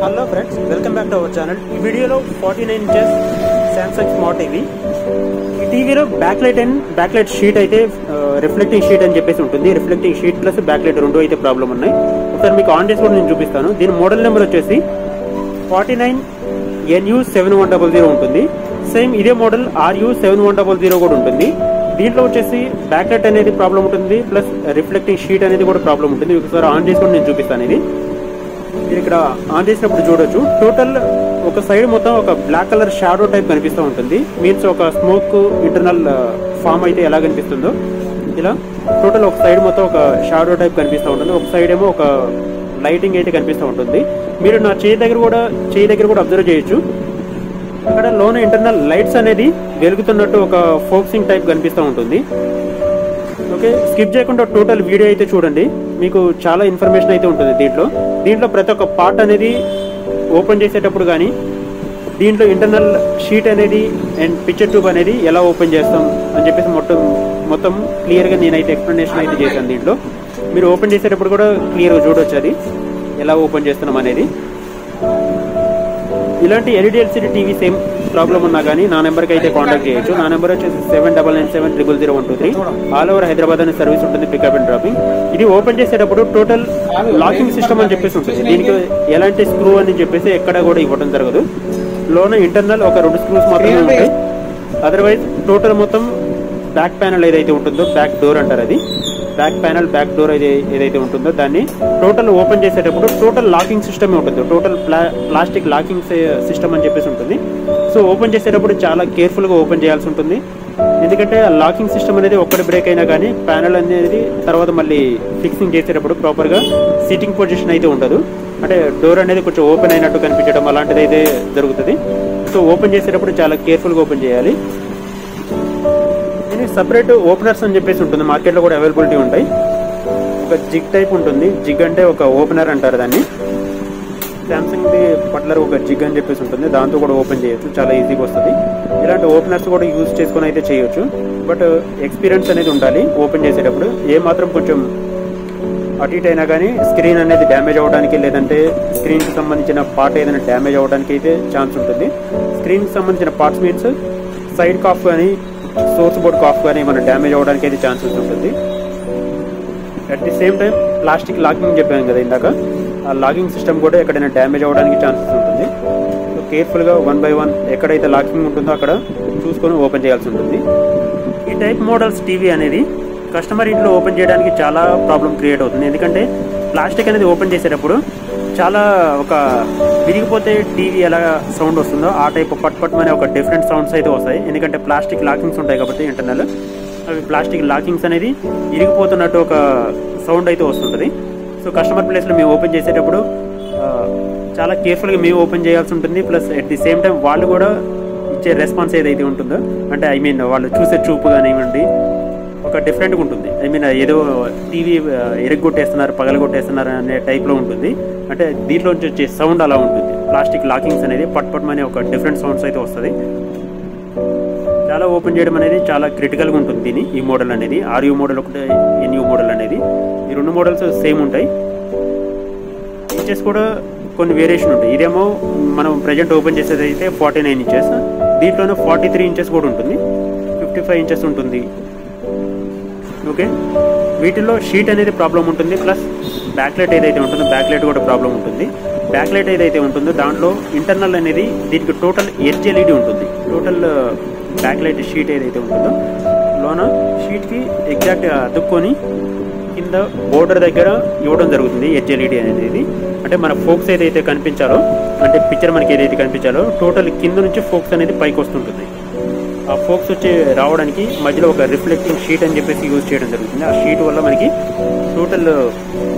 Hello friends, welcome back to our channel. ఈ వీడియోలో 49 inches Samsung smart TV. ఈ టీవీలో బ్యాక్ లైట్ షీట్ అయితే రిఫ్లెక్టింగ్ షీట్ అని చెప్పేసి ఉంటుంది. Reflecting sheet plus back light రెండు అయితే ప్రాబ్లం ఉన్నాయి. ఒకసారి మీకు ఆన్ చేసి కూడా నేను చూపిస్తాను. దీని మోడల్ నెంబర్ వచ్చేసి 49NU7100 ఉంటుంది. సేమ్ ఇదే మోడల్ RU7100 కూడా ఉంటుంది. దీంట్లో వచ్చేసి బ్యాక్ లైట్ అనేది ప్రాబ్లం ఉంటుంది, ప్లస్ రిఫ్లెక్టింగ్ షీట్ అనేది కూడా ప్రాబ్లం ఉంటుంది. ఒకసారి ఆన్ చేసి కూడా నేను చూపిస్తాను. ఇది మీరు ఇక్కడ ఆన్ చేసినప్పుడు చూడొచ్చు, టోటల్ ఒక సైడ్ మొత్తం ఒక బ్లాక్ కలర్ షాడో టైప్ కనిపిస్తూ ఉంటుంది. మీన్స్ ఒక స్మోక్ ఇంటర్నల్ ఫామ్ అయితే ఎలా కనిపిస్తుందో ఇలా టోటల్ ఒక సైడ్ మొత్తం ఒక షాడో టైప్ కనిపిస్తూ ఉంటుంది. ఒక సైడ్ ఏమో ఒక లైటింగ్ అయితే కనిపిస్తూ ఉంటుంది. మీరు నా చేయి దగ్గర కూడా అబ్జర్వ్ చేయొచ్చు. అక్కడ లోన ఇంటర్నల్ లైట్స్ అనేది వెలుగుతున్నట్టు ఒక ఫోక్సింగ్ టైప్ కనిపిస్తూ ఉంటుంది. ఓకే, స్కిప్ చేయకుండా టోటల్ వీడియో అయితే చూడండి, మీకు చాలా ఇన్ఫర్మేషన్ అయితే ఉంటుంది. దీంట్లో ప్రతి ఒక్క పార్ట్ అనేది ఓపెన్ చేసేటప్పుడు కానీ, దీంట్లో ఇంటర్నల్ షీట్ అనేది అండ్ పిక్చర్ ట్యూబ్ అనేది ఎలా ఓపెన్ చేస్తాం అని చెప్పేసి మొత్తం క్లియర్గా నేనైతే ఎక్స్ప్లెనేషన్ అయితే చేశాను. దీంట్లో మీరు ఓపెన్ చేసేటప్పుడు కూడా క్లియర్గా చూడవచ్చు అది ఎలా ఓపెన్ చేస్తున్నాం అనేది. ఇలాంటి LED LCD TV same problem ఉన్నా కానీ నా నెంబర్కి అయితే కాంటాక్ట్ చేయొచ్చు. నా నెంబర్ వచ్చేసి 7997000123. ఆల్ ఓవర్ హైదరాబాద్ అనే సర్వీస్ ఉంటుంది, పికప్ అండ్ డ్రాపింగ్. ఇది ఓపెన్ చేసేటప్పుడు టోటల్ లాకింగ్ సిస్టమ్ అని చెప్పేసి ఉంటుంది. దీనికి ఎలాంటి స్క్రూ అని చెప్పేసి ఎక్కడ కూడా ఇవ్వడం జరగదు. లోన ఇంటర్నల్ ఒక 2 స్క్రూస్ మాత్రమే ఉంటాయి. అదర్వైజ్ టోటల్ మొత్తం బ్యాక్ ప్యానల్ ఏదైతే ఉంటుందో, బ్యాక్ డోర్ అంటారు, అది బ్యాక్ ప్యానల్ బ్యాక్ డోర్ ఏదైతే ఉంటుందో దాన్ని టోటల్ ఓపెన్ చేసేటప్పుడు టోటల్ లాకింగ్ సిస్టమే ఉంటుంది. టోటల్ ప్లాస్టిక్ లాకింగ్ సిస్టమ్ అని చెప్పేసి ఉంటుంది. సో ఓపెన్ చేసేటప్పుడు చాలా కేర్ఫుల్గా ఓపెన్ చేయాల్సి ఉంటుంది. ఎందుకంటే ఆ లాకింగ్ సిస్టమ్ అనేది ఒక్కటి బ్రేక్ అయినా కానీ ప్యానల్ అనేది తర్వాత మళ్ళీ ఫిక్సింగ్ చేసేటప్పుడు ప్రాపర్గా సిట్టింగ్ పొజిషన్ అయితే ఉండదు. అంటే డోర్ అనేది కొంచెం ఓపెన్ అయినట్టు కనిపించడం అలాంటిది అయితే జరుగుతుంది. సో ఓపెన్ చేసేటప్పుడు చాలా కేర్ఫుల్గా ఓపెన్ చేయాలి. దీనికి సపరేట్ ఓపెనర్స్ అని చెప్పేసి ఉంటుంది, మార్కెట్లో కూడా అవైలబిలిటీ ఉంటాయి. ఒక జిగ్ టైప్ ఉంటుంది. జిగ్ అంటే ఒక ఓపెనర్ అంటారు దాన్ని. శాంసంగ్ది పర్టికులర్ ఒక జిగ్ అని చెప్పేసి ఉంటుంది, దాంతో కూడా ఓపెన్ చేయొచ్చు, చాలా ఈజీగా వస్తుంది. ఇలాంటి ఓపెనర్స్ కూడా యూజ్ చేసుకొని అయితే చేయొచ్చు. బట్ ఎక్స్పీరియన్స్ అనేది ఉండాలి ఓపెన్ చేసేటప్పుడు. ఏమాత్రం కొంచెం అటు ఇటు అయినా కానీ స్క్రీన్ అనేది డ్యామేజ్ అవ్వడానికి, లేదంటే స్క్రీన్కి సంబంధించిన పార్ట్ ఏదైనా డ్యామేజ్ అవ్వడానికి అయితే ఛాన్స్ ఉంటుంది. స్క్రీన్కి సంబంధించిన పార్ట్స్ మీన్స్ సైడ్ కాఫ్ కానీ సోర్స్ బోర్డ్ కాఫ్ కానీ ఏమైనా డ్యామేజ్ అవ్వడానికి అయితే ఛాన్సెస్ ఉంటుంది. At the same time plastic locking చెప్పాను కదా ఇందాక, ఆ లాకింగ్ సిస్టమ్ కూడా ఎక్కడైనా డ్యామేజ్ అవ్వడానికి ఛాన్సెస్ ఉంటుంది. సో కేర్ఫుల్గా 1 by 1 ఎక్కడైతే లాకింగ్ ఉంటుందో అక్కడ చూసుకొని ఓపెన్ చేయాల్సి ఉంటుంది. ఈ టైప్ మోడల్స్ టీవీ అనేది కస్టమర్ ఇంట్లో ఓపెన్ చేయడానికి చాలా ప్రాబ్లం క్రియేట్ అవుతుంది. ఎందుకంటే ప్లాస్టిక్ అనేది ఓపెన్ చేసేటప్పుడు చాలా ఒక విరిగిపోతే టీవీ ఎలా సౌండ్ వస్తుందో ఆ టైప్ పట్ అనే ఒక డిఫరెంట్ సౌండ్స్ అయితే వస్తాయి. ఎందుకంటే ప్లాస్టిక్ లాకింగ్స్ ఉంటాయి కాబట్టి ఇంటర్నల్, అవి ప్లాస్టిక్ లాకింగ్స్ అనేది ఇరిగిపోతున్నట్టు ఒక సౌండ్ అయితే వస్తుంటుంది. సో కస్టమర్ ప్లేస్లో మేము ఓపెన్ చేసేటప్పుడు చాలా కేర్ఫుల్గా మేము ఓపెన్ చేయాల్సి ఉంటుంది. Plus at the same time వాళ్ళు కూడా ఇచ్చే రెస్పాన్స్ ఏదైతే ఉంటుందో, అంటే ఐ మీన్ వాళ్ళు చూసే చూపు కానివ్వండి ఒక డిఫరెంట్గా ఉంటుంది. ఐ మీన్ ఏదో టీవీ ఎరగొట్టేస్తున్నారు పగలగొట్టేస్తున్నారు అనే టైప్లో ఉంటుంది. అంటే దీంట్లోంచి వచ్చే సౌండ్ అలా ఉంటుంది. ప్లాస్టిక్ లాకింగ్స్ అనేది పట్మనే ఒక డిఫరెంట్ సౌండ్స్ అయితే వస్తుంది. చాలా ఓపెన్ చేయడం అనేది చాలా క్రిటికల్గా ఉంటుంది దీని ఈ మోడల్ అనేది. RU మోడల్ ఒకటి, NU మోడల్ అనేది, ఈ 2 మోడల్స్ సేమ్ ఉంటాయి. ఇంచెస్ కూడా కొన్ని వేరియేషన్ ఉంటాయి. ఇదేమో మనం ప్రజెంట్ ఓపెన్ చేసేది అయితే 49 ఇంచెస్, దీంట్లోనే 43 ఇంచెస్ కూడా ఉంటుంది, 55 ఇంచెస్ ఉంటుంది. ఓకే, వీటిల్లో షీట్ అనేది ప్రాబ్లం ఉంటుంది. ప్లస్ బ్యాక్ లైట్ ఏదైతే ఉంటుందో బ్యాక్ లైట్ కూడా ప్రాబ్లం ఉంటుంది. బ్యాక్ లైట్ ఏదైతే ఉంటుందో దాంట్లో ఇంటర్నల్ అనేది దీనికి టోటల్ ఎల్ఈడి ఉంటుంది. టోటల్ బ్యాక్ లైట్ షీట్ ఏదైతే ఉంటుందో లోన షీట్కి ఎగ్జాక్ట్గా అతుక్కొని కింద బోర్డర్ దగ్గర ఇవ్వడం జరుగుతుంది ఎల్ఈడి అనేది. అంటే మన ఫోక్స్ ఏదైతే కనిపించాలో, అంటే పిక్చర్ మనకి ఏదైతే కనిపించాలో టోటల్ కింద నుంచి ఫోక్స్ అనేది పైకి వస్తుంటుంది. ఆ ఫోక్స్ వచ్చి రావడానికి మధ్యలో ఒక రిఫ్లెక్టింగ్ షీట్ అని చెప్పేసి యూజ్ చేయడం జరుగుతుంది. ఆ షీట్ వల్ల మనకి టోటల్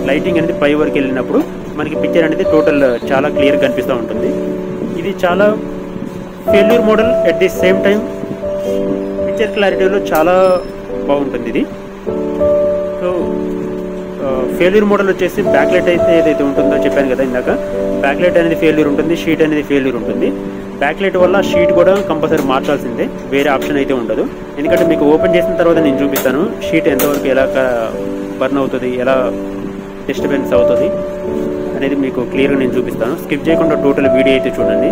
లైటింగ్ అనేది పై వరకు వెళ్ళినప్పుడు మనకి పిక్చర్ అనేది టోటల్ చాలా క్లియర్ కనిపిస్తూ ఉంటుంది. ఇది చాలా failure model, at the same time picture క్లారిటీలో చాలా బాగుంటుంది ఇది. సో ఫెయిల్యూర్ మోడల్ వచ్చేసి బ్యాక్ లైట్ అయితే ఏదైతే ఉంటుందో చెప్పాను కదా ఇందాక, బ్యాక్ లైట్ అనేది ఫెయిల్యూర్ ఉంటుంది, షీట్ అనేది ఫెయిల్యూర్ ఉంటుంది. బ్యాక్ లైట్ వల్ల షీట్ కూడా కంపల్సరీ మార్చాల్సిందే, వేరే ఆప్షన్ అయితే ఉండదు. ఎందుకంటే మీకు ఓపెన్ చేసిన తర్వాత నేను చూపిస్తాను షీట్ ఎంతవరకు ఎలా బర్న్ అవుతుంది, ఎలా డిస్టర్బెన్స్ అవుతుంది అనేది మీకు క్లియర్గా నేను చూపిస్తాను. స్కిప్ చేయకుండా టోటల్ వీడియో అయితే చూడండి.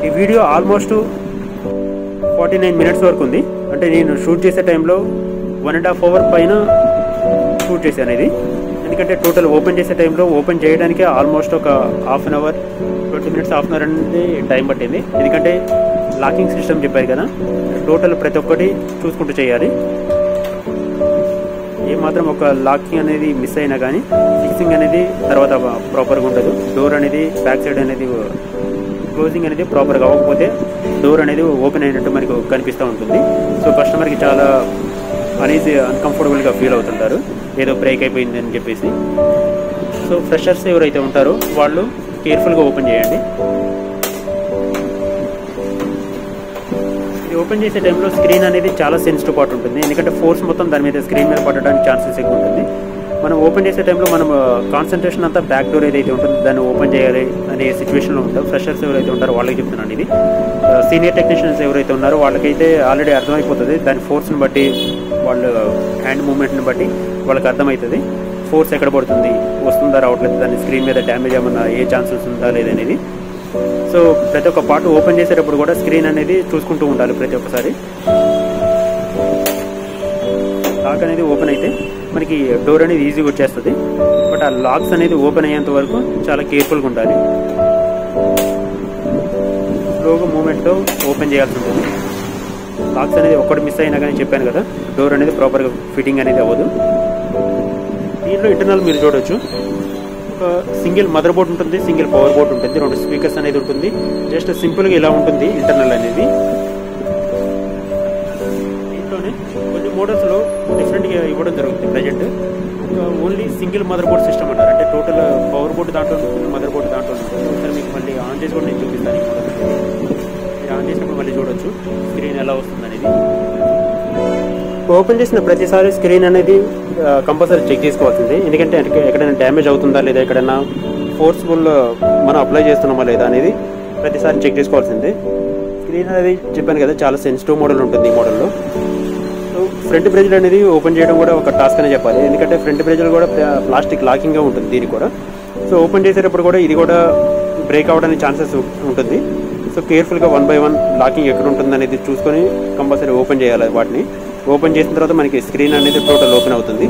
ఈ వీడియో ఆల్మోస్ట్ 49 minutes వరకు ఉంది. అంటే నేను షూట్ చేసే టైంలో 1.5 hour పైన షూట్ చేశాను ఇది. ఎందుకంటే టోటల్ ఓపెన్ చేసే టైంలో ఓపెన్ చేయడానికి ఆల్మోస్ట్ ఒక 1/2 hour 20 minutes 1/2 hour అనేది టైం పట్టింది. ఎందుకంటే లాకింగ్ సిస్టమ్ చెప్పారు కదా, టోటల్ ప్రతి ఒక్కటి చూసుకుంటూ చేయాలి. ఏమాత్రం ఒక లాకింగ్ అనేది మిస్ అయినా కానీ ఫిక్సింగ్ అనేది తర్వాత ప్రాపర్గా ఉండదు. డోర్ అనేది బ్యాక్ సైడ్ అనేది క్లోజింగ్ అనేది ప్రాపర్గా అవ్వకపోతే డోర్ అనేది ఓపెన్ అయినట్టు మనకు కనిపిస్తూ ఉంటుంది. సో కస్టమర్కి చాలా అన్కంఫర్టబుల్గా ఫీల్ అవుతుంటారు, ఏదో బ్రేక్ అయిపోయింది అని చెప్పేసి. సో ఫ్రెషర్స్ ఎవరైతే ఉంటారో వాళ్ళు కేర్ఫుల్గా ఓపెన్ చేయండి. ఇది ఓపెన్ చేసే టైంలో స్క్రీన్ అనేది చాలా సెన్సిటివ్ పార్ట్ ఉంటుంది. ఎందుకంటే ఫోర్స్ మొత్తం దాని మీద స్క్రీన్ మీద పడడానికి ఛాన్సెస్ ఎక్కువ ఉంటుంది. మనం ఓపెన్ చేసే టైంలో మనం కాన్సన్ట్రేషన్ అంతా బ్యాక్ డోర్ ఏదైతే ఉంటుందో దాన్ని ఓపెన్ చేయాలి అనే సిచ్యువేషన్లో ఉంటాం. ఫ్రెషర్స్ ఎవరైతే ఉంటారో వాళ్ళకి చెప్తున్నాను ఇది. సీనియర్ టెక్నీషియన్స్ ఎవరైతే ఉన్నారో వాళ్ళకైతే ఆల్రెడీ అర్థమైపోతుంది. దాని ఫోర్స్ని బట్టి, వాళ్ళ హ్యాండ్ మూమెంట్ని బట్టి వాళ్ళకి అర్థమవుతుంది ఫోర్స్ ఎక్కడ పడుతుంది, వస్తుందా రావట్లేదు, దాని స్క్రీన్ మీద డ్యామేజ్ ఏమన్నా ఏ ఛాన్సెస్ ఉందా లేదనేది. సో ప్రతి ఒక్క పార్ట్ ఓపెన్ చేసేటప్పుడు కూడా స్క్రీన్ అనేది చూసుకుంటూ ఉండాలి ప్రతి ఒక్కసారి. లాక్ అనేది ఓపెన్ అయితే మనకి డోర్ అనేది ఈజీగా వచ్చేస్తుంది. బట్ ఆ లాక్స్ అనేది ఓపెన్ అయ్యేంత వరకు చాలా కేర్ఫుల్గా ఉండాలి. స్లోగా మూమెంట్తో ఓపెన్ చేయాల్సి ఉంటుంది. లాక్స్ అనేది ఒక్కటి మిస్ అయినా కానీ చెప్పాను కదా, డోర్ అనేది ప్రాపర్గా ఫిట్టింగ్ అనేది అవ్వదు. దీంట్లో ఇంటర్నల్ మీరు చూడవచ్చు, ఒక సింగిల్ మదర్ బోర్డ్ ఉంటుంది, సింగిల్ పవర్ బోర్డ్ ఉంటుంది, 2 స్పీకర్స్ అనేది ఉంటుంది. జస్ట్ సింపుల్గా ఇలా ఉంటుంది ఇంటర్నల్ అనేది. దీంట్లోనే కొన్ని మోడల్స్లో డిఫరెంట్గా ఇవ్వడం జరుగుతుంది present. Only single mother board system అంటారు. అంటే టోటల్ పవర్ బోర్డు దాంట్లో ఉంటుంది, మదర్ బోర్డు దాంట్లో ఉంటుంది. ఒకసారి మీకు మళ్ళీ ఆన్ చేసి కూడా నేను చూపిస్తాను. ఈ మోడల్ మీరు ఆన్ చేసినప్పుడు మళ్ళీ చూడొచ్చు స్క్రీన్ ఎలా వస్తుంది అనేది. ఓపెన్ చేసిన ప్రతిసారి స్క్రీన్ అనేది కంపల్సరీ చెక్ చేసుకోవాల్సింది. ఎందుకంటే ఎక్కడైనా డ్యామేజ్ అవుతుందా లేదా, ఎక్కడైనా ఫోర్స్ఫుల్ మనం అప్లై చేస్తున్నామా లేదా అనేది ప్రతిసారి చెక్ చేసుకోవాల్సింది. స్క్రీన్ అనేది చెప్పాను కదా చాలా సెన్సిటివ్ మోడల్ ఉంటుంది ఈ మోడల్లో. సో ఫ్రంట్ బ్రేజర్ అనేది ఓపెన్ చేయడం కూడా ఒక టాస్క్ అనే చెప్పాలి. ఎందుకంటే ఫ్రంట్ బ్రేజర్ కూడా ప్లాస్టిక్ లాకింగ్గా ఉంటుంది దీనికి కూడా. సో ఓపెన్ చేసేటప్పుడు కూడా ఇది కూడా బ్రేక్ అవ్వడానికి ఛాన్సెస్ ఉంటుంది. సో కేర్ఫుల్గా 1 by 1 లాకింగ్ ఎక్కడ ఉంటుంది అనేది చూసుకొని కంపల్సరీ ఓపెన్ చేయాలి. వాటిని ఓపెన్ చేసిన తర్వాత మనకి స్క్రీన్ అనేది టోటల్ ఓపెన్ అవుతుంది.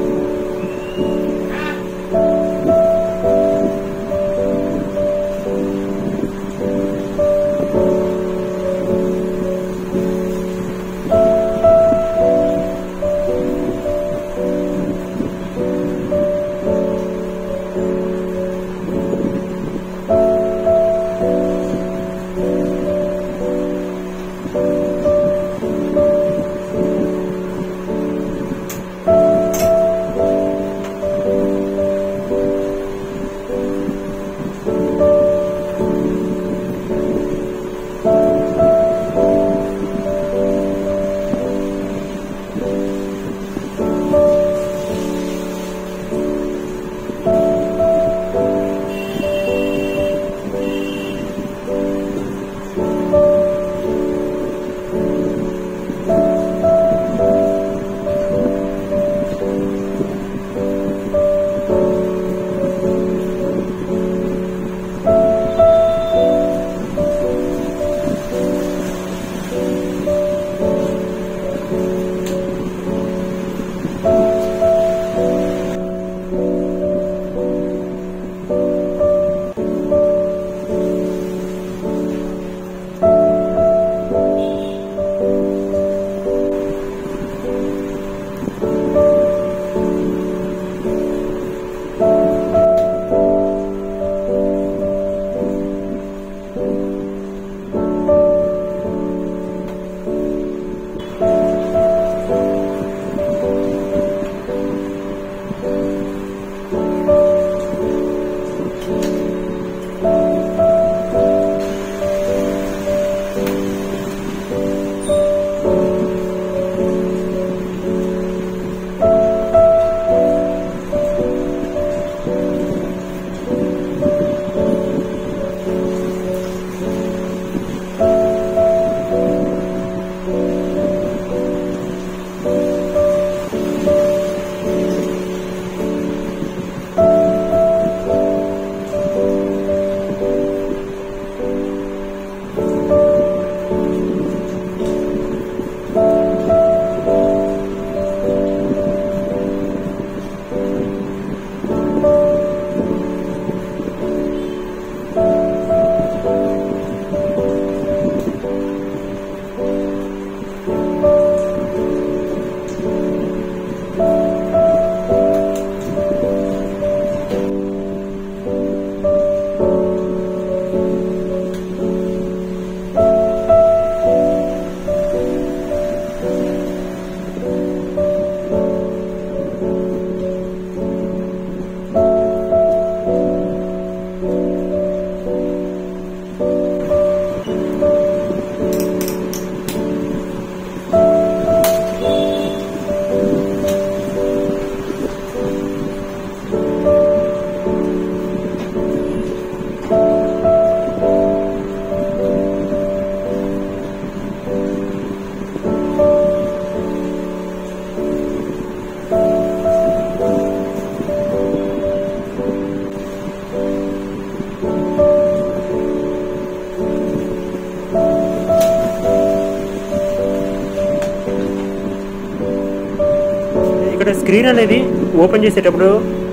స్క్రీన్ అనేది ఓపెన్ చేసేటప్పుడు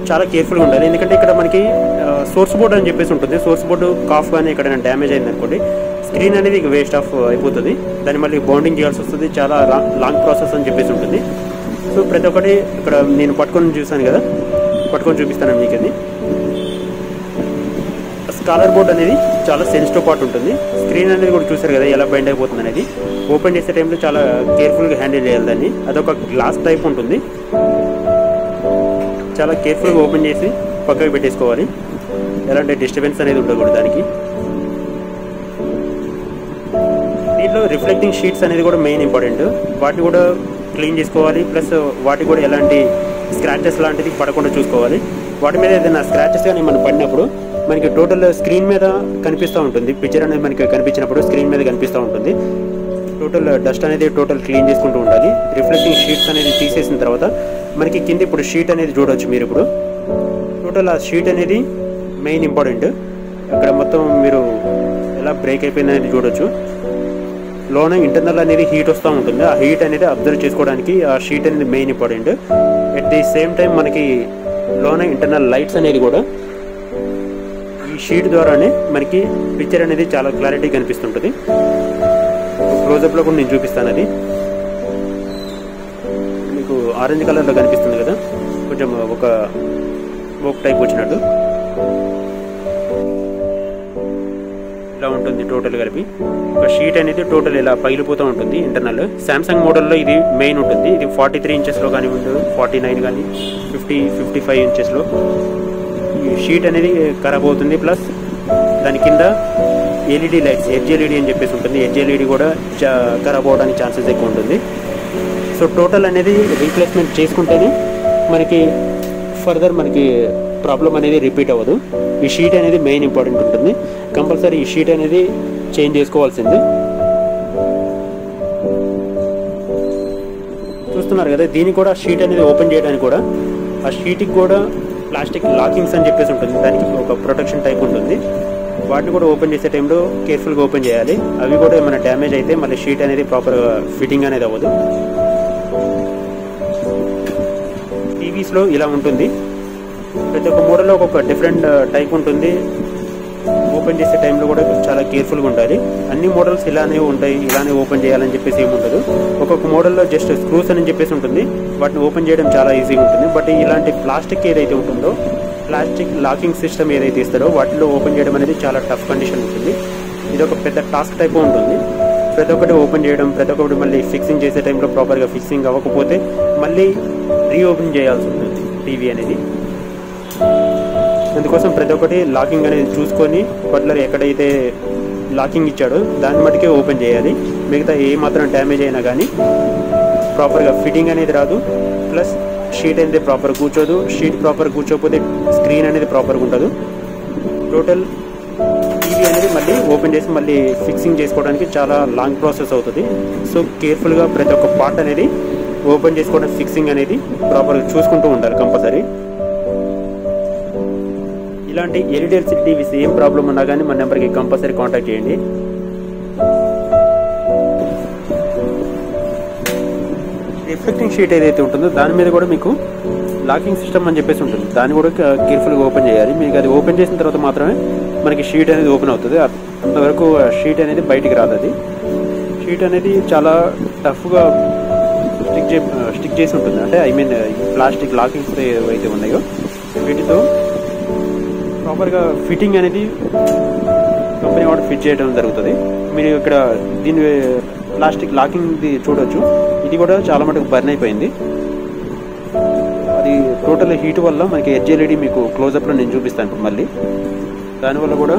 చాలా కేర్ఫుల్గా ఉండాలి. ఎందుకంటే ఇక్కడ మనకి సోర్స్ బోర్డ్ అని చెప్పేసి ఉంటుంది. సోర్స్ బోర్డు కాఫ్ కానీ ఎక్కడైనా డ్యామేజ్ అయింది అనుకోండి, స్క్రీన్ అనేది వేస్ట్ ఆఫ్ అయిపోతుంది. దాన్ని మళ్ళీ బౌండింగ్ చేయాల్సి వస్తుంది. చాలా లాంగ్ ప్రాసెస్ అని చెప్పేసి ఉంటుంది. సో ప్రతి ఒక్కటి ఇక్కడ నేను పట్టుకొని చూసాను కదా, పట్టుకొని చూపిస్తాను మీకు. అది స్కాలర్ బోర్డ్ అనేది చాలా సెన్సిటివ్ పార్ట్ ఉంటుంది. స్క్రీన్ అనేది కూడా చూసారు కదా ఎలా బైండ్ అయిపోతుంది అనేది. ఓపెన్ చేసే టైంలో చాలా కేర్ఫుల్గా హ్యాండిల్ చేయాలి దాన్ని. అదొక గ్లాస్ టైప్ ఉంటుంది. చాలా కేర్ఫుల్గా ఓపెన్ చేసి పక్కకి పెట్టేసుకోవాలి. ఎలాంటి డిస్టర్బెన్స్ అనేది ఉండకూడదు దానికి. దీంట్లో రిఫ్లెక్టింగ్ షీట్స్ అనేది కూడా మెయిన్ ఇంపార్టెంట్. వాటిని కూడా క్లీన్ చేసుకోవాలి. ప్లస్ వాటికి కూడా ఎలాంటి స్క్రాచెస్ లాంటిది పడకుండా చూసుకోవాలి. వాటి మీద ఏదైనా స్క్రాచెస్ కానీ మనం పడినప్పుడు మనకి టోటల్ స్క్రీన్ మీద కనిపిస్తూ ఉంటుంది. పిక్చర్ అనేది మనకి కనిపించినప్పుడు స్క్రీన్ మీద కనిపిస్తూ ఉంటుంది. టోటల్ డస్ట్ అనేది టోటల్ క్లీన్ చేసుకుంటూ ఉండాలి. రిఫ్లెక్టింగ్ షీట్స్ అనేది తీసేసిన తర్వాత మనకి కింద ఇప్పుడు షీట్ అనేది చూడవచ్చు మీరు. ఇప్పుడు టోటల్ ఆ షీట్ అనేది మెయిన్ ఇంపార్టెంట్. అక్కడ మొత్తం మీరు ఎలా బ్రేక్ అయిపోయింది అనేది చూడవచ్చు. లోన ఇంటర్నల్ అనేది హీట్ వస్తూ ఉంటుంది. ఆ హీట్ అనేది అబ్జర్వ్ చేసుకోవడానికి ఆ షీట్ అనేది main important. At the same time మనకి లోన ఇంటర్నల్ లైట్స్ అనేది కూడా ఈ షీట్ ద్వారానే మనకి పిక్చర్ అనేది చాలా క్లారిటీ కనిపిస్తుంటుంది. క్లోజప్లో కూడా నేను చూపిస్తాను. అది మీకు ఆరెంజ్ కలర్లో కనిపిస్తుంది కదా, కొంచెం ఒక స్మోక్ టైప్ వచ్చినట్టు ఇలా ఉంటుంది. టోటల్ కలిపి ఒక షీట్ అనేది టోటల్ ఇలా పగిలిపోతూ ఉంటుంది ఇంటర్నల్. శాంసంగ్ మోడల్లో ఇది మెయిన్ ఉంటుంది. ఇది 43 ఇంచెస్లో కానివ్వండి, 49 కానీ 55 ఇంచెస్లో ఈ షీట్ అనేది ఖరాబ్ అవుతుంది. ప్లస్ దాని కింద ఎల్ఈడి లైట్స్, హెచ్ఎల్ఈడి అని చెప్పేసి ఉంటుంది. హెచ్ఎల్ఈడి కూడా ఖరాబ్ అవడానికి ఛాన్సెస్ ఎక్కువ ఉంటుంది. సో టోటల్ అనేది రీప్లేస్మెంట్ చేసుకుంటేనే మనకి ఫర్దర్ మనకి ప్రాబ్లం అనేది రిపీట్ అవ్వదు. ఈ షీట్ అనేది మెయిన్ ఇంపార్టెంట్ ఉంటుంది. కంపల్సరీ ఈ షీట్ అనేది చేంజ్ చేసుకోవాల్సింది. చూస్తున్నారు కదా, దీన్ని కూడా షీట్ అనేది ఓపెన్ చేయడానికి కూడా ఆ షీట్కి కూడా ప్లాస్టిక్ లాకింగ్స్ అని చెప్పేసి ఉంటుంది. దానికి ఒక ప్రొటెక్షన్ టైప్ ఉంటుంది. వాటిని కూడా ఓపెన్ చేసే టైంలో కేర్ఫుల్గా ఓపెన్ చేయాలి. అవి కూడా ఏమైనా డ్యామేజ్ అయితే మళ్ళీ షీట్ అనేది ప్రాపర్గా ఫిట్టింగ్ అనేది అవ్వదు. టీవీస్లో ఇలా ఉంటుంది. ప్రతి ఒక్క మోడల్లో ఒక్కొక్క డిఫరెంట్ టైప్ ఉంటుంది. ఓపెన్ చేసే టైంలో కూడా చాలా కేర్ఫుల్గా ఉండాలి. అన్ని మోడల్స్ ఇలానే ఉంటాయి, ఇలానే ఓపెన్ చేయాలని చెప్పేసి ఏముండదు. ఒక్కొక్క మోడల్లో జస్ట్ స్క్రూస్ అని చెప్పేసి ఉంటుంది. వాటిని ఓపెన్ చేయడం చాలా ఈజీగా ఉంటుంది. బట్ ఇలాంటి ప్లాస్టిక్ ఏదైతే ఉంటుందో, ప్లాస్టిక్ లాకింగ్ సిస్టమ్ ఏదైతే ఇస్తారో వాటిలో ఓపెన్ చేయడం అనేది చాలా టఫ్ కండిషన్ ఉంటుంది. ఇది ఒక పెద్ద టాస్క్ టైప్ ఉంటుంది. ప్రతి ఒక్కటి ఓపెన్ చేయడం, ప్రతి ఒక్కటి మళ్ళీ ఫిక్సింగ్ చేసే టైంలో ప్రాపర్గా ఫిక్సింగ్ అవ్వకపోతే మళ్ళీ రీఓపెన్ చేయాల్సి ఉంటుంది టీవీ అనేది. అందుకోసం ప్రతి ఒక్కటి లాకింగ్ అనేది చూసుకొని బట్లర్ ఎక్కడైతే లాకింగ్ ఇచ్చాడో దాన్ని మటుకే ఓపెన్ చేయాలి. మిగతా ఏ మాత్రం డ్యామేజ్ అయినా కానీ ప్రాపర్గా ఫిట్టింగ్ అనేది రాదు. ప్లస్ షీట్ అనేది ప్రాపర్ కూర్చోదు. షీట్ ప్రాపర్ కూర్చోకపోతే స్క్రీన్ అనేది ప్రాపర్గా ఉండదు. టోటల్ టీవీ అనేది మళ్ళీ ఓపెన్ చేసి మళ్ళీ ఫిక్సింగ్ చేసుకోవడానికి చాలా లాంగ్ ప్రాసెస్ అవుతుంది. సో కేర్ఫుల్గా ప్రతి ఒక్క పార్ట్ అనేది ఓపెన్ చేసుకోవడం, ఫిక్సింగ్ అనేది ప్రాపర్గా చూసుకుంటూ ఉండాలి కంపల్సరీ. ఇలాంటి ఎల్ఈడి టీవీస్ ఏం ప్రాబ్లం ఉన్నా కానీ మన నెంబర్కి కంపల్సరీ కాంటాక్ట్ చేయండి. రిఫ్లెక్టింగ్ షీట్ ఏదైతే ఉంటుందో దాని మీద కూడా మీకు లాకింగ్ సిస్టమ్ అని చెప్పేసి ఉంటుంది. దాన్ని కూడా కేర్ఫుల్గా ఓపెన్ చేయాలి. మీకు అది ఓపెన్ చేసిన తర్వాత మాత్రమే మనకి షీట్ అనేది ఓపెన్ అవుతుంది. అంతవరకు షీట్ అనేది బయటికి రాదు. అది షీట్ అనేది చాలా టఫ్గా స్టిక్ చేసి ఉంటుంది. అంటే ఐ మీన్ ప్లాస్టిక్ లాకింగ్స్ ఏవైతే ఉన్నాయో వీటితో ప్రాపర్గా ఫిట్టింగ్ అనేది కంపెనీ వాడు ఫిట్ చేయడం జరుగుతుంది. మీరు ఇక్కడ దీని ప్లాస్టిక్ లాకింగ్ది చూడవచ్చు. ఇది కూడా చాలా మటుకు బర్న్ అయిపోయింది. అది టోటల్ హీట్ వల్ల మనకి హెచ్ఎల్ఈడి మీకు క్లోజప్లో నేను చూపిస్తాను ఇప్పుడు మళ్ళీ. దానివల్ల కూడా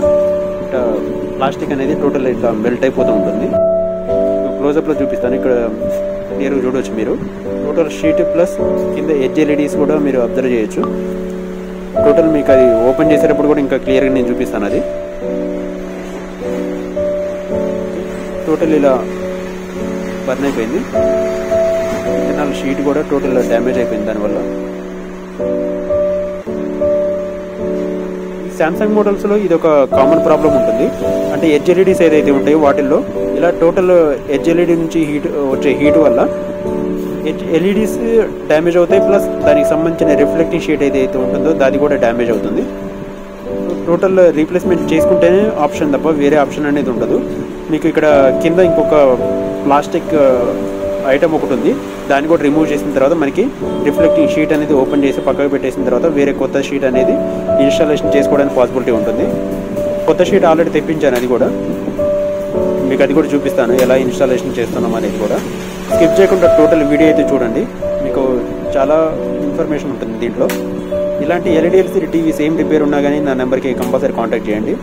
ప్లాస్టిక్ అనేది టోటల్ ఇట్లా మెల్ట్ అయిపోతూ ఉంటుంది. క్లోజప్లో చూపిస్తాను. ఇక్కడ క్లియర్గా చూడవచ్చు మీరు. టోటల్ షీట్ ప్లస్ కింద హెచ్ఎల్ఈడీస్ కూడా మీరు అబ్జర్వ్ చేయొచ్చు. టోటల్ మీకు అది ఓపెన్ చేసేటప్పుడు కూడా ఇంకా క్లియర్గా నేను చూపిస్తాను. అది టోటల్ ఇలా బర్న్ అయిపోయింది. ఇంటర్నల్ షీట్ కూడా టోటల్ డ్యామేజ్ అయిపోయింది దానివల్ల. ఈ శాంసంగ్ మోడల్స్లో ఇది ఒక కామన్ ప్రాబ్లం ఉంటుంది. అంటే హెచ్ఎల్ఈడీస్ ఏదైతే ఉంటాయో వాటిల్లో ఇలా టోటల్ హెచ్ఎల్ఈడి నుంచి వచ్చే హీట్ వల్ల ఎల్ఈడీస్ డ్యామేజ్ అవుతాయి, ప్లస్ దానికి సంబంధించిన రిఫ్లెక్టింగ్ షీట్ ఏదైతే ఉంటుందో అది కూడా డ్యామేజ్ అవుతుంది. టోటల్ రీప్లేస్మెంట్ చేసుకుంటేనే ఆప్షన్ తప్ప వేరే ఆప్షన్ అనేది ఉండదు. మీకు ఇక్కడ కింద ఇంకొక ప్లాస్టిక్ ఐటమ్ ఒకటి ఉంది, దాన్ని కూడా రిమూవ్ చేసిన తర్వాత మనకి రిఫ్లెక్టింగ్ షీట్ అనేది ఓపెన్ చేసి పక్కకు పెట్టేసిన తర్వాత వేరే కొత్త షీట్ అనేది ఇన్స్టాలేషన్ చేసుకోవడానికి పాసిబిలిటీ ఉంటుంది. కొత్త షీట్ ఆల్రెడీ తెప్పించాను, అది కూడా మీకు అది కూడా చూపిస్తాను ఎలా ఇన్స్టాలేషన్ చేస్తున్నాం అనేది కూడా. స్కిప్ చేయకుండా టోటల్ వీడియో అయితే చూడండి, మీకు చాలా ఇన్ఫర్మేషన్ ఉంటుంది దీంట్లో. ఇలాంటి ఎల్ఈడి టీవీస్ ఏం రిపేర్ ఉన్నా కానీ నా నెంబర్కి కంపల్సరీ కాంటాక్ట్ చేయండి.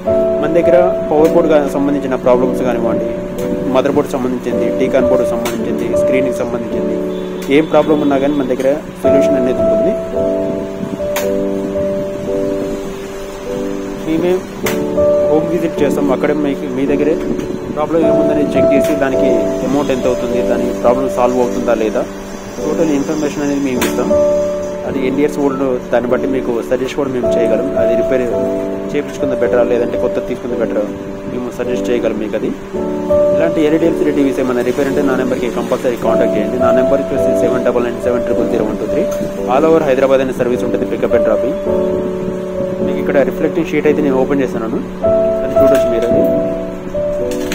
మన దగ్గర పవర్ బోర్డ్ సంబంధించిన ప్రాబ్లమ్స్ కానివ్వండి, మదర్ బోర్డ్ సంబంధించింది, టీకాన్ బోర్డు సంబంధించింది, స్క్రీన్కి సంబంధించింది, ఏం ప్రాబ్లం ఉన్నా కానీ మన దగ్గర సొల్యూషన్ అనేది ఉంటుంది. మేమే హోమ్ విజిట్ చేస్తాం, అక్కడే మీ దగ్గరే ప్రాబ్లం ఏముందని చెక్ చేసి దానికి అమౌంట్ ఎంత అవుతుంది, దాని ప్రాబ్లం సాల్వ్ అవుతుందా లేదా టోటల్ ఇన్ఫర్మేషన్ అనేది మేము ఇస్తాం. అది ఎన్ని ఇయర్స్ ఓల్డ్ దాన్ని బట్టి మీకు సజెస్ట్ కూడా మేము చేయగలం. అది రిపేర్ చేయించుకుంది బెటరా లేదంటే కొత్త తీసుకుంది బెటరా మేము సజెస్ట్ చేయగలం మీకు. అది ఇలాంటి ఎల్ఈడి టీవీస్ ఏమైనా రిపేర్ అంటే నా నెంబర్కి కంపల్సరీ కాంటాక్ట్ చేయండి. నా నెంబర్ వచ్చేసి 7997000123. ఆల్ ఓవర్ హైదరాబాద్ అనే సర్వీస్ ఉంటుంది, పికప్ అండ్ డ్రాపింగ్. మీకు ఇక్కడ రిఫ్లెక్టింగ్ షీట్ అయితే నేను ఓపెన్ చేస్తున్నాను, అది చూడొచ్చు మీరు. అది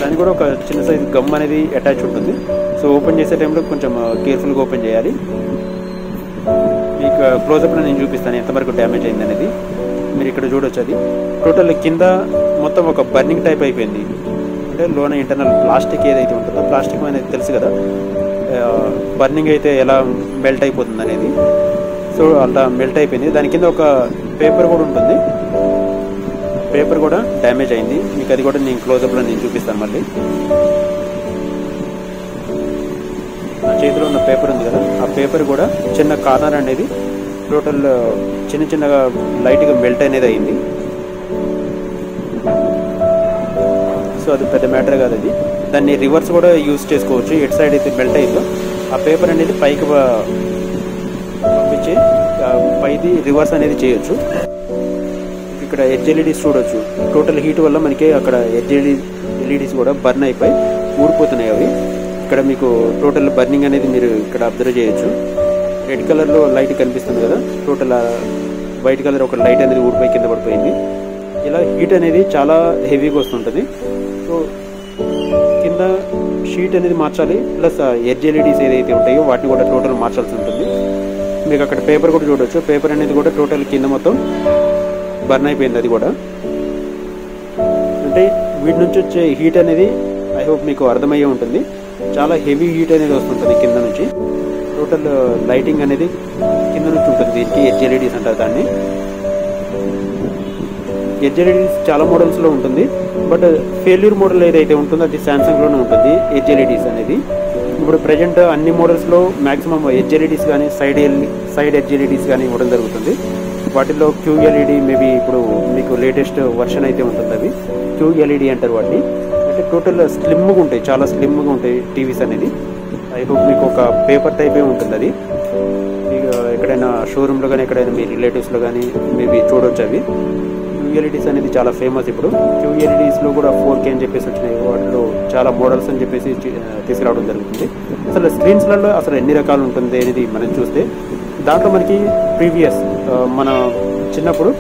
దానికి కూడా ఒక చిన్న సైజ్ గమ్ అనేది అటాచ్ ఉంటుంది. సో ఓపెన్ చేసే టైంలో కొంచెం కేర్ఫుల్గా ఓపెన్ చేయాలి. మీకు క్లోజప్లో నేను చూపిస్తాను ఎంతవరకు డ్యామేజ్ అయింది అనేది. మీరు ఇక్కడ చూడొచ్చు, అది టోటల్ కింద మొత్తం ఒక బర్నింగ్ టైప్ అయిపోయింది. అంటే లోన ఇంటర్నల్ ప్లాస్టిక్ ఏదైతే ఉంటుందో, ప్లాస్టిక్ అనేది తెలుసు కదా, బర్నింగ్ అయితే ఎలా మెల్ట్ అయిపోతుంది అనేది. సో అలా మెల్ట్ అయిపోయింది. దాని కింద ఒక పేపర్ కూడా ఉంటుంది, పేపర్ కూడా డ్యామేజ్ అయింది. మీకు అది కూడా నేను క్లోజప్లో నేను చూపిస్తాను మళ్ళీ. నా చేతిలో ఉన్న పేపర్ ఉంది కదా, ఆ పేపర్ కూడా చిన్న కార్నర్ అనేది టోటల్ చిన్నగా లైట్గా మెల్ట్ అనేది అయింది. సో అది పెద్ద మ్యాటర్ కాదు, అది దాన్ని రివర్స్ కూడా యూజ్ చేసుకోవచ్చు. ఎట్ సైడ్ అయితే మెల్ట్ అయిందో ఆ పేపర్ అనేది పైకి పంపించి పైది రివర్స్ అనేది చేయొచ్చు. ఇక్కడ ఎల్ఈడీస్ చూడొచ్చు, టోటల్ హీట్ వల్ల మనకి అక్కడ ఎల్ఈడీస్ కూడా బర్న్ అయిపోయి ఊడిపోతున్నాయి అవి. ఇక్కడ మీకు టోటల్ బర్నింగ్ అనేది మీరు ఇక్కడ అబ్జర్వ్ చేయొచ్చు. రెడ్ కలర్లో లైట్ కనిపిస్తుంది కదా, టోటల్ వైట్ కలర్ ఒక లైట్ అనేది ఊడిపోయి కింద పడిపోయింది. ఇలా హీట్ అనేది చాలా హెవీగా వస్తుంటుంది. సో కింద షీట్ అనేది మార్చాలి, ప్లస్ ఎల్ఈడీస్ ఏదైతే ఉంటాయో వాటిని కూడా టోటల్ మార్చాల్సి ఉంటుంది. మీకు అక్కడ పేపర్ కూడా చూడొచ్చు, పేపర్ అనేది కూడా టోటల్ కింద మొత్తం బర్న్ అయిపోయింది. అది కూడా అంటే వీటి నుంచి వచ్చే హీట్ అనేది ఐ హోప్ మీకు అర్థమయ్యే ఉంటుంది. చాలా హెవీ హీట్ అనేది వస్తుంటుంది కింద నుంచి. టోటల్ లైటింగ్ అనేది కింద నుంచి ఉంటుంది. దీనికి ఎల్ఈడీస్ అంటారు దాన్ని. ఎల్ఈడీస్ చాలా మోడల్స్లో ఉంటుంది, బట్ ఫెయిల్యూర్ మోడల్ ఏదైతే ఉంటుందో అది శాంసంగ్లోనే ఉంటుంది ఎల్ఈడీస్ అనేది. ఇప్పుడు ప్రజెంట్ అన్ని మోడల్స్లో మ్యాక్సిమం ఎల్ఈడీస్ కానీ సైడ్ ఎల్ఈడీస్ కానీ ఇవ్వడం జరుగుతుంది. వాటిల్లో QLED మేబీ ఇప్పుడు మీకు లేటెస్ట్ వర్షన్ అయితే ఉంటుంది, అవి QLED అంటారు వాటిని. అంటే టోటల్ స్లిమ్గా ఉంటాయి, చాలా స్లిమ్గా ఉంటాయి టీవీస్ అనేది. ఐ హోప్ మీకు ఒక పేపర్ టైపే ఉంటుంది అది. మీకు ఎక్కడైనా షోరూంలో కానీ ఎక్కడైనా మీ రిలేటివ్స్లో కానీ మేబీ చూడవచ్చు. అవి QLEDs అనేది చాలా ఫేమస్. ఇప్పుడు QLEDస్లో కూడా 4K అని చెప్పేసి వచ్చినాయి, వాటిలో చాలా మోడల్స్ అని చెప్పేసి తీసుకురావడం జరుగుతుంది. అసలు స్క్రీన్స్లలో అసలు ఎన్ని రకాలు ఉంటుంది అనేది మనం చూస్తే దాంట్లో మనకి ప్రీవియస్ మన చిన్నప్పుడు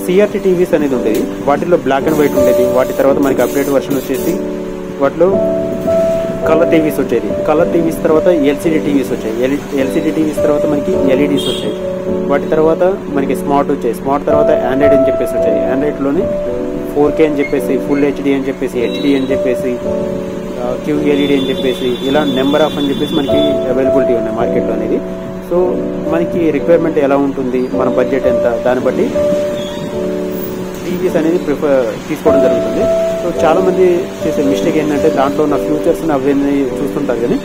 CRT టీవీస్ అనేది ఉండేది, వాటిల్లో బ్లాక్ అండ్ వైట్ ఉండేది. వాటి తర్వాత మనకి అప్డేట్ వర్షన్ వచ్చేసి వాటిలో కలర్ టీవీస్ వచ్చేది. కలర్ టీవీస్ తర్వాత LCD టీవీస్ వచ్చాయి. LCD టీవీస్ తర్వాత మనకి LEDs వచ్చాయి. వాటి తర్వాత మనకి స్మార్ట్ వచ్చాయి. స్మార్ట్ తర్వాత ఆండ్రాయిడ్ అని చెప్పేసి వచ్చాయి. ఆండ్రాయిడ్లోనే 4K అని చెప్పేసి, ఫుల్ HD అని చెప్పేసి, HD అని చెప్పేసి, QLED అని చెప్పేసి, ఇలా నెంబర్ ఆఫ్ అని చెప్పేసి మనకి అవైలబిలిటీ ఉన్నాయి మార్కెట్లో అనేది. సో మనకి రిక్వైర్మెంట్ ఎలా ఉంటుంది, మన బడ్జెట్ ఎంత, దాన్ని బట్టి టీవీస్ అనేది తీసుకోవడం జరుగుతుంది. సో చాలామంది చేసే మిస్టేక్ ఏంటంటే దాంట్లో ఉన్న ఫ్యూచర్స్ని అవన్నీ చూస్తుంటారు, కానీ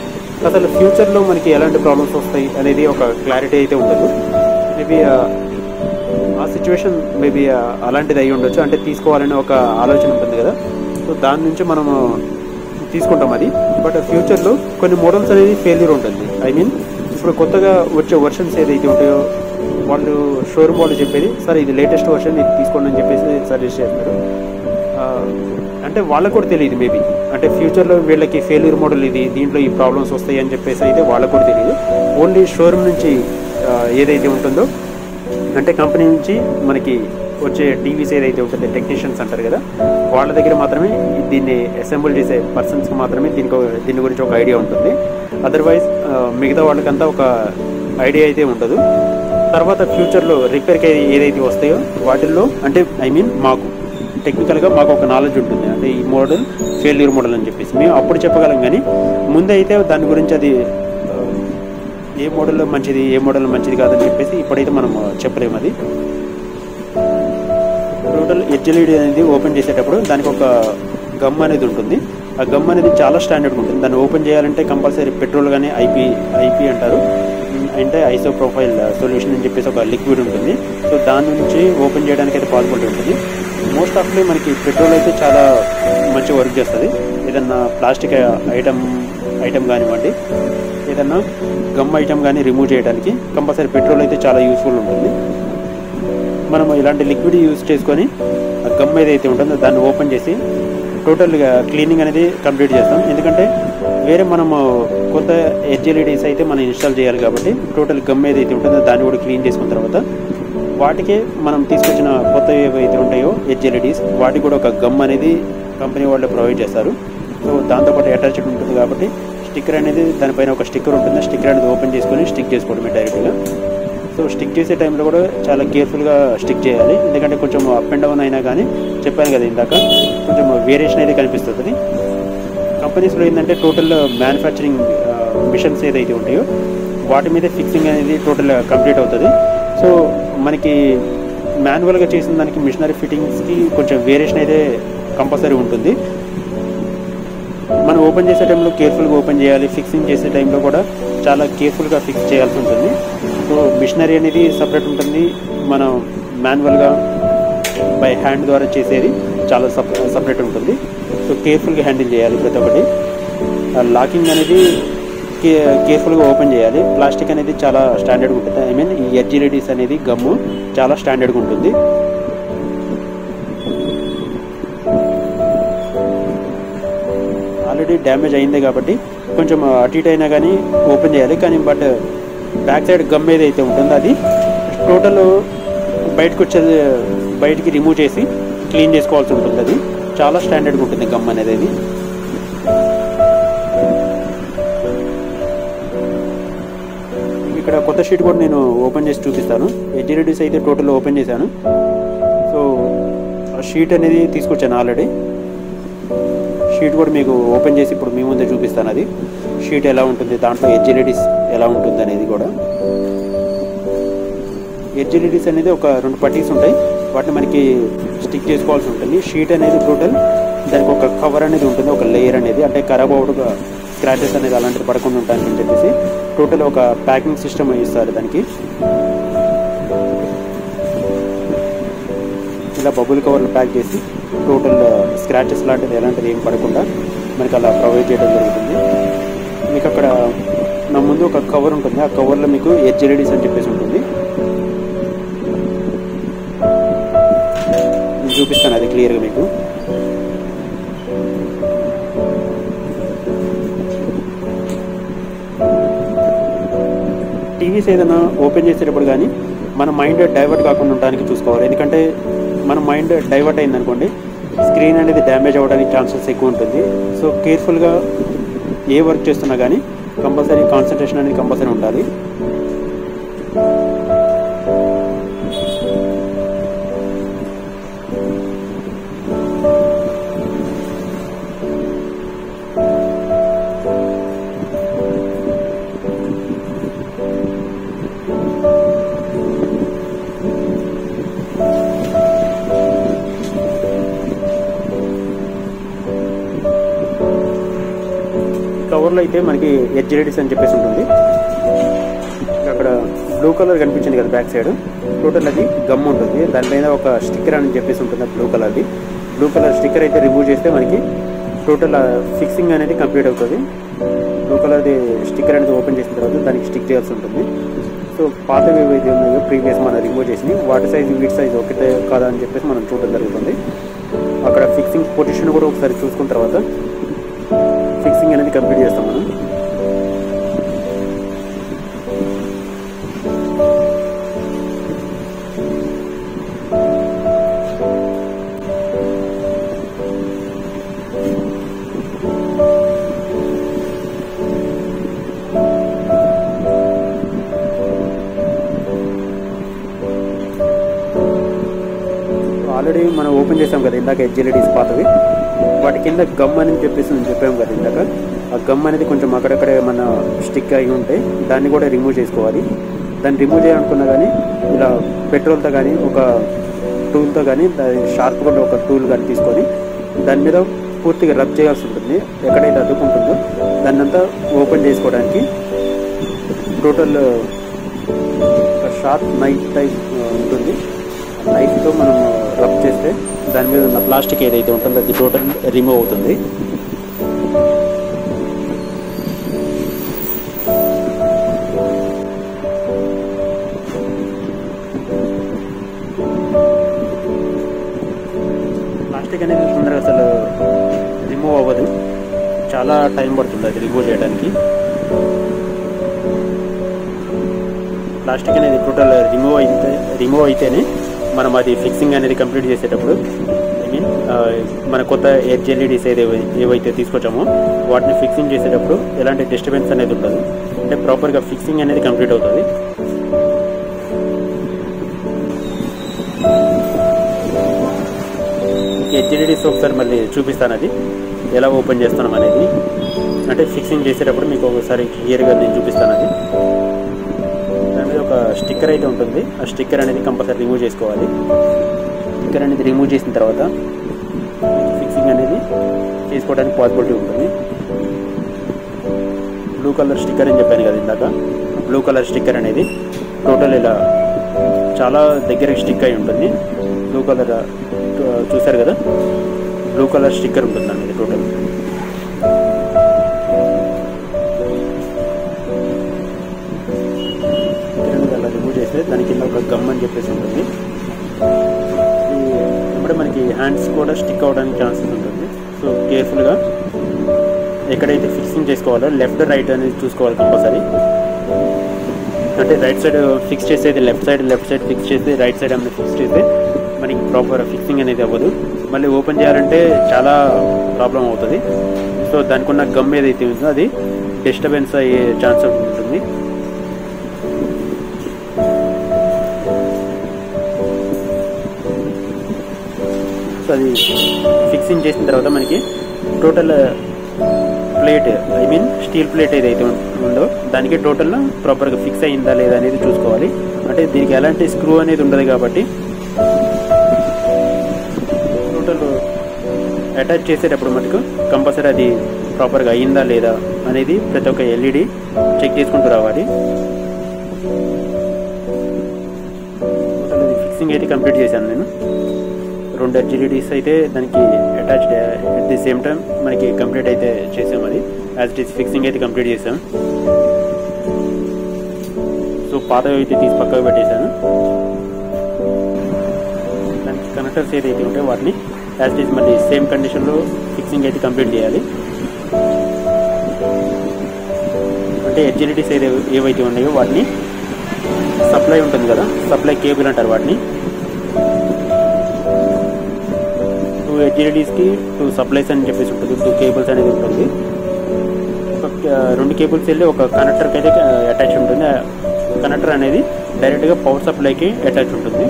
అసలు ఫ్యూచర్లో మనకి ఎలాంటి ప్రాబ్లమ్స్ వస్తాయి అనేది ఒక క్లారిటీ అయితే ఉండదు. మేబీ ఆ సిచ్యువేషన్ మేబీ అలాంటిది అయి ఉండొచ్చు. అంటే తీసుకోవాలనే ఒక ఆలోచన ఉంటుంది కదా, సో దాని నుంచి మనము తీసుకుంటాం అది. బట్ ఫ్యూచర్లో కొన్ని మోడల్స్ అనేది ఫెయిల్యూర్ ఉంటుంది. ఐ మీన్ ఇప్పుడు కొత్తగా వచ్చే వర్షన్స్ ఏదైతే ఉంటాయో వాళ్ళు షోరూమ్ వాళ్ళు చెప్పేది, సార్ ఇది లేటెస్ట్ వర్షన్, ఇది తీసుకోండి అని చెప్పేసి సజెస్ట్ చేస్తారు. అంటే వాళ్ళకు కూడా తెలియదు మేబీ, అంటే ఫ్యూచర్లో వీళ్ళకి ఫెయిల్యూర్ మోడల్ ఇది, దీంట్లో ఈ ప్రాబ్లమ్స్ వస్తాయి అని చెప్పేసి అయితే వాళ్ళకు కూడా తెలియదు. ఓన్లీ షోరూమ్ నుంచి ఏదైతే ఉంటుందో, అంటే కంపెనీ నుంచి మనకి వచ్చే టీవీస్ ఏదైతే ఉంటుందో టెక్నీషియన్స్ అంటారు కదా, వాళ్ళ దగ్గర మాత్రమే దీన్ని అసెంబుల్ చేసే పర్సన్స్కి మాత్రమే దీని గురించి ఒక ఐడియా ఉంటుంది. అదర్వైజ్ మిగతా వాళ్ళకంతా ఒక ఐడియా అయితే ఉండదు. తర్వాత ఫ్యూచర్లో రిపేర్కి ఏదైతే వస్తాయో వాటిల్లో, అంటే ఐ మీన్ మాకు టెక్నికల్గా మాకు ఒక నాలెడ్జ్ ఉంటుంది, అంటే ఈ మోడల్ ఫెయిల్యూర్ మోడల్ అని చెప్పేసి మేము అప్పుడు చెప్పగలం. కానీ ముందైతే దాని గురించి అది ఏ మోడల్లో మంచిది, ఏ మోడల్ మంచిది కాదని చెప్పేసి ఇప్పుడైతే మనం చెప్పలేము. అది టోటల్ హెచ్ఎల్ఈడి అనేది ఓపెన్ చేసేటప్పుడు దానికి ఒక గమ్ అనేది ఉంటుంది. ఆ గమ్ అనేది చాలా స్టాండర్డ్గా ఉంటుంది. దాన్ని ఓపెన్ చేయాలంటే కంపల్సరీ పెట్రోల్ కానీ ఐపీ అంటారు, అంటే ఐసోప్రొఫైల్ సొల్యూషన్ అని చెప్పేసి ఒక లిక్విడ్ ఉంటుంది. సో దాని నుంచి ఓపెన్ చేయడానికి అయితే పాసిబిలిటీ ఉంటుంది. మోస్ట్ ఆఫ్లీ మనకి పెట్రోల్ అయితే చాలా మంచి వర్క్ చేస్తుంది. ఏదన్నా ప్లాస్టిక్ ఐటమ్ కానివ్వండి, ఏదన్నా గమ్ ఐటమ్ కానీ రిమూవ్ చేయడానికి కంపల్సరీ పెట్రోల్ అయితే చాలా యూస్ఫుల్ ఉంటుంది. మనం ఇలాంటి లిక్విడ్ యూజ్ చేసుకొని ఆ గమ్ ఏదైతే ఉంటుందో దాన్ని ఓపెన్ చేసి టోటల్గా క్లీనింగ్ అనేది కంప్లీట్ చేస్తాం. ఎందుకంటే వేరే మనము కొత్త హెచ్ఎల్ఈడీస్ అయితే మనం ఇన్స్టాల్ చేయాలి కాబట్టి టోటల్ గమ్ ఏదైతే ఉంటుందో దాన్ని కూడా క్లీన్ చేసుకున్న తర్వాత వాటికే మనం తీసుకొచ్చిన కొత్త ఏవైతే ఉంటాయో హెచ్ఎల్ఈడీస్ వాటికి కూడా ఒక గమ్ అనేది కంపెనీ వాళ్ళు ప్రొవైడ్ చేస్తారు. సో దాంతోపాటు అటాచ్డ్ ఉంటుంది కాబట్టి స్టిక్కర్ అనేది దానిపైన ఒక స్టిక్కర్ ఉంటుంది. స్టిక్కర్ అనేది ఓపెన్ చేసుకొని స్టిక్ చేసుకోవడమే డైరెక్ట్గా. సో స్టిక్ చేసే టైంలో కూడా చాలా కేర్ఫుల్గా స్టిక్ చేయాలి. ఎందుకంటే కొంచెం అప్ అండ్ డౌన్ అయినా కానీ చెప్పాను కదా ఇందాక, కొంచెం వేరియేషన్ అయితే కనిపిస్తుంది. కంపెనీస్లో ఏంటంటే టోటల్ మ్యానుఫ్యాక్చరింగ్ మిషన్స్ ఏదైతే ఉంటాయో వాటి మీద ఫిక్సింగ్ అనేది టోటల్ కంప్లీట్ అవుతుంది. సో మనకి మాన్యువల్గా చేసిన దానికి మిషనరీ ఫిట్టింగ్స్కి కొంచెం వేరియేషన్ అయితే కంపల్సరీ ఉంటుంది. మనం ఓపెన్ చేసే టైంలో కేర్ఫుల్గా ఓపెన్ చేయాలి. ఫిక్సింగ్ చేసే టైంలో కూడా చాలా కేర్ఫుల్గా ఫిక్స్ చేయాల్సి ఉంటుంది. సో మిషనరీ అనేది సపరేట్ ఉంటుంది, మనం మాన్యువల్గా బై హ్యాండ్ ద్వారా చేసేది చాలా సపరేట్ ఉంటుంది. సో కేర్ఫుల్గా హ్యాండిల్ చేయాలి ప్రతి ఒక్కటి. లాకింగ్ అనేది కేర్ఫుల్గా ఓపెన్ చేయాలి. ప్లాస్టిక్ అనేది చాలా స్టాండర్డ్గా ఉంటుంది. ఐ మీన్ ఈ హెచ్ఎల్ఈడీస్ అనేది గమ్ము చాలా స్టాండర్డ్గా ఉంటుంది. ఆల్రెడీ డ్యామేజ్ అయిందే కాబట్టి కొంచెం అటు ఇటు అయినా కానీ ఓపెన్ చేయాలి. కానీ బట్ బ్యాక్ సైడ్ గమ్ ఏదైతే ఉంటుందో అది టోటల్ బయటికి రిమూవ్ చేసి క్లీన్ చేసుకోవాల్సి ఉంటుంది. అది చాలా స్టాండర్డ్గా ఉంటుంది గమ్ అనేది. అది ఇక్కడ కొత్త షీట్ కూడా నేను ఓపెన్ చేసి చూపిస్తాను. హెచ్ఎల్ఈడీస్ అయితే టోటల్ ఓపెన్ చేశాను. సో ఆ షీట్ అనేది తీసుకొచ్చాను ఆల్రెడీ. షీట్ కూడా మీకు ఓపెన్ చేసి ఇప్పుడు మీ ముందే చూపిస్తాను. అది షీట్ ఎలా ఉంటుంది, దాంట్లో హెచ్ఎల్ఈడీస్ ఎలా ఉంటుంది అనేది కూడా. హెచ్ఎల్ఈడీస్ అనేది ఒక 2 పట్టీస్ ఉంటాయి, వాటిని మనకి స్టిక్ చేసుకోవాల్సి ఉంటుంది. షీట్ అనేది టోటల్ దానికి ఒక కవర్ అనేది ఉంటుంది, ఒక లేయర్ అనేది, అంటే ఖరాబ్ అవ్వకుండా స్క్రాచెస్ అనేది అలాంటివి పడకుండా ఉంటాయని అని చెప్పేసి టోటల్ ఒక ప్యాకింగ్ సిస్టమ్ ఇస్తారు దానికి. ఇలా బబుల్ కవర్లు ప్యాక్ చేసి టోటల్ స్క్రాచెస్ లాంటిది ఎలాంటిది ఏం పడకుండా మనకి అలా ప్రొవైడ్ చేయడం జరుగుతుంది. మీకు అక్కడ నా ముందు ఒక కవర్ ఉంటుంది, ఆ కవర్లో మీకు హెచ్ఎల్ఈడీస్ అని చెప్పేసి ఉంటుంది. నేను చూపిస్తాను అది క్లియర్గా మీకు. టీవీస్ ఏదైనా ఓపెన్ చేసేటప్పుడు కానీ మన మైండ్ డైవర్ట్ కాకుండా ఉండడానికి చూసుకోవాలి. ఎందుకంటే మన మైండ్ డైవర్ట్ అయిందనుకోండి స్క్రీన్ అనేది డ్యామేజ్ అవ్వడానికి ఛాన్సెస్ ఎక్కువ ఉంటుంది. సో కేర్ఫుల్గా ఏ వర్క్ చేస్తున్నా కానీ కంపల్సరీ కాన్సన్ట్రేషన్ అనేది కంపల్సరీ ఉండాలి. కవర్లో అయితే మనకి హెచ్ఎల్ఈడీస్ అని చెప్పేసి ఉంటుంది. అక్కడ బ్లూ కలర్ కనిపించింది కదా బ్యాక్ సైడ్, టోటల్ అది గమ్ ఉంటుంది. దానిపైన ఒక స్టిక్కర్ అని చెప్పేసి ఉంటుంది బ్లూ కలర్ది. బ్లూ కలర్ స్టిక్కర్ అయితే రిమూవ్ చేస్తే మనకి టోటల్ ఫిక్సింగ్ అనేది కంప్లీట్ అవుతుంది. బ్లూ కలర్ది స్టిక్కర్ అనేది ఓపెన్ చేసిన తర్వాత దానికి స్టిక్ చేయాల్సి ఉంటుంది. సో పాతవి ఏవైతే ఉన్నాయో ప్రీవియస్ మనం రిమూవ్ చేసి వాటి సైజు వీటి సైజు ఒకటే కాదా అని చెప్పేసి మనం చూడడం జరుగుతుంది. అక్కడ ఫిక్సింగ్ పొజిషన్ కూడా ఒకసారి చూసుకున్న తర్వాత ఫిక్సింగ్ అనేది కంప్లీట్ చేస్తాం మనం. ఆల్రెడీ మనం ఓపెన్ చేసాం కదా ఇందాక HLEDs పాతవి, వాటి కింద గమ్ అని చెప్పేసి నేను చెప్పాము కదా ఇందాక. ఆ గమ్ అనేది కొంచెం అక్కడక్కడే మన స్టిక్ అయి ఉంటే దాన్ని కూడా రిమూవ్ చేసుకోవాలి. దాన్ని రిమూవ్ చేయాలనుకున్నా కానీ ఇలా పెట్రోల్తో కానీ ఒక టూల్తో కానీ షార్ప్ కూడా ఒక టూల్ కానీ తీసుకొని దాని మీద పూర్తిగా రబ్ చేయాల్సి ఉంటుంది. ఎక్కడైతే అడ్డుకుంటుందో దాన్ని అంతా ఓపెన్ చేసుకోవడానికి టోటల్ షార్ప్ నైఫ్ టైప్ ఉంటుంది. నైఫ్తో మనం రబ్ చేస్తే దాని మీద ఉన్న ప్లాస్టిక్ ఏదైతే ఉంటుందో అది టోటల్ రిమూవ్ అవుతుంది. ప్లాస్టిక్ అనేది తొందరగా అసలు రిమూవ్ అవ్వదు, చాలా టైం పడుతుంది అది రిమూవ్ చేయడానికి. ప్లాస్టిక్ అనేది టోటల్ రిమూవ్ అయితేనే మనం అది ఫిక్సింగ్ అనేది కంప్లీట్ చేసేటప్పుడు ఐ మీన్ మన కొత్త HLEDs ఏవైతే తీసుకొచ్చామో వాటిని ఫిక్సింగ్ చేసేటప్పుడు ఎలాంటి డిస్టర్బెన్స్ అనేది ఉండదు, అంటే ప్రాపర్గా ఫిక్సింగ్ అనేది కంప్లీట్ అవుతుంది. HLEDs ఒకసారి మళ్ళీ చూపిస్తాను అది ఎలా ఓపెన్ చేస్తున్నాం అనేది, అంటే ఫిక్సింగ్ చేసేటప్పుడు మీకు ఒకసారి క్లియర్గా నేను చూపిస్తాను. అది దాని మీద ఒక స్టిక్కర్ అయితే ఉంటుంది, ఆ స్టిక్కర్ అనేది కంపల్సరీ రిమూవ్ చేసుకోవాలి. స్టిక్కర్ అనేది రిమూవ్ చేసిన తర్వాత ఫిక్సింగ్ అనేది చేసుకోవడానికి పాసిబిలిటీ ఉంటుంది. బ్లూ కలర్ స్టిక్కర్ అని చెప్పాను కదా ఇందాక, బ్లూ కలర్ స్టిక్కర్ అనేది టోటల్ ఇలా చాలా దగ్గరకి స్టిక్ అయి ఉంటుంది. బ్లూ కలర్ చూసారు కదా, బ్లూ కలర్ స్టిక్కర్ ఉంటుంది అనేది టోటల్. అలా రిమూవ్ చేస్తే దాని కింద ఒక గమ్ అని చెప్పేసి ఉంటుంది. ఇప్పుడు మనకి హ్యాండ్స్ కూడా స్టిక్ అవ్వడానికి ఛాన్సెస్ ఉంటుంది. సో కేర్ఫుల్గా ఎక్కడైతే ఫిక్సింగ్ చేసుకోవాలో లెఫ్ట్ రైట్ అనేది చూసుకోవాలి కంపల్సరీ. అంటే రైట్ సైడ్ ఫిక్స్ చేసేది లెఫ్ట్ సైడ్ ఫిక్స్ చేసి రైట్ సైడ్ అనేది ఫిక్స్ చేస్తే మనకి ప్రాపర్ ఫిక్సింగ్ అనేది అవ్వదు. మళ్ళీ ఓపెన్ చేయాలంటే చాలా ప్రాబ్లం అవుతుంది. సో దానికి ఉన్న గమ్ ఏదైతే ఉందో అది డిస్టర్బెన్స్ అయ్యే ఛాన్స్ ఉంటుంది. సో అది ఫిక్సింగ్ చేసిన తర్వాత మనకి total plate I mean steel plate ఏదైతే ఉందో దానికి టోటల్ ప్రాపర్గా ఫిక్స్ అయిందా లేదా అనేది చూసుకోవాలి. అంటే దీనికి ఎలాంటి స్క్రూ అనేది ఉండదు కాబట్టి టోటల్ అటాచ్ చేసేటప్పుడు మనకు కంపల్సరీ అది ప్రాపర్గా అయిందా లేదా అనేది ప్రతి ఒక్క LED చెక్ చేసుకుంటూ రావాలి. టోటల్ అది ఫిక్సింగ్ అయితే కంప్లీట్ చేశాను నేను. 2 HLEDs అయితే దానికి attached at the same time మనకి కంప్లీట్ అయితే చేసాం. అది యాజ్ ఇట్ ఈస్ ఫిక్సింగ్ అయితే కంప్లీట్ చేసాం. సో పాతవి అయితే తీసి పక్కకు పెట్టేశాను. దానికి కనెక్టర్స్ ఏదైతే ఉంటాయో వాటిని యాజ్ ఇట్ ఈస్ మళ్ళీ సేమ్ కండిషన్లో ఫిక్సింగ్ అయితే కంప్లీట్ చేయాలి. అంటే HLEDs ఏవైతే ఉన్నాయో వాటిని సప్లై ఉంటుంది కదా, సప్లై కేబుల్ అంటారు వాటిని. 2 HLEDsకి 2 సప్లైస్ అని చెప్పేసి ఉంటుంది, 2 కేబుల్స్ అనేది ఉంటుంది. ఒక 2 కేబుల్స్ వెళ్ళి ఒక కనెక్టర్కి అయితే అటాచ్ ఉంటుంది. కనెక్టర్ అనేది డైరెక్ట్గా పవర్ సప్లైకి అటాచ్ ఉంటుంది.